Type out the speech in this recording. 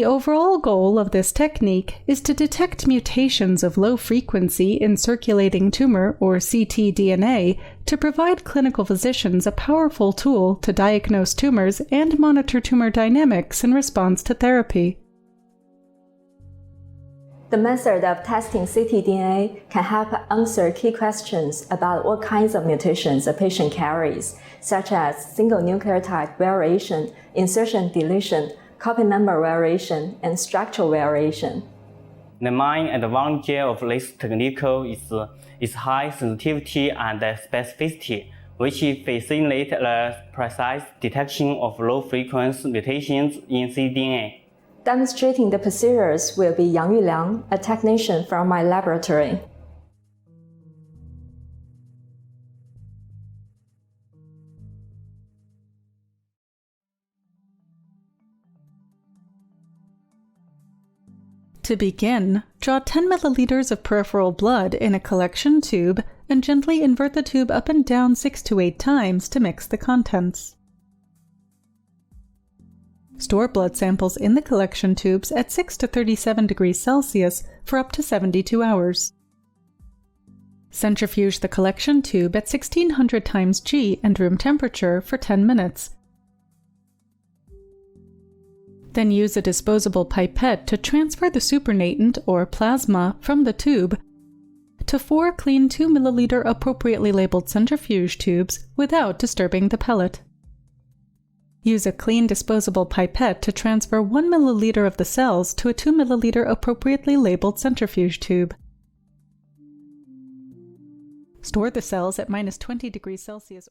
The overall goal of this technique is to detect mutations of low frequency in circulating tumor, or CtDNA, to provide clinical physicians a powerful tool to diagnose tumors and monitor tumor dynamics in response to therapy. The method of testing CtDNA can help answer key questions about what kinds of mutations a patient carries, such as single nucleotide variation, insertion deletion, copy number variation, and structural variation. The main advantage of this technique is its high sensitivity and specificity, which facilitate the precise detection of low-frequency mutations in ctDNA. Demonstrating the procedures will be Yang Liang, a technician from my laboratory. To begin, draw 10 milliliters of peripheral blood in a collection tube and gently invert the tube up and down 6 to 8 times to mix the contents. Store blood samples in the collection tubes at 6 to 37 degrees Celsius for up to 72 hours. Centrifuge the collection tube at 1600 times G and room temperature for 10 minutes. Then use a disposable pipette to transfer the supernatant or plasma from the tube to 4 clean 2 milliliter appropriately labeled centrifuge tubes without disturbing the pellet. Use a clean disposable pipette to transfer 1 milliliter of the cells to a 2 milliliter appropriately labeled centrifuge tube. Store the cells at -20 degrees Celsius.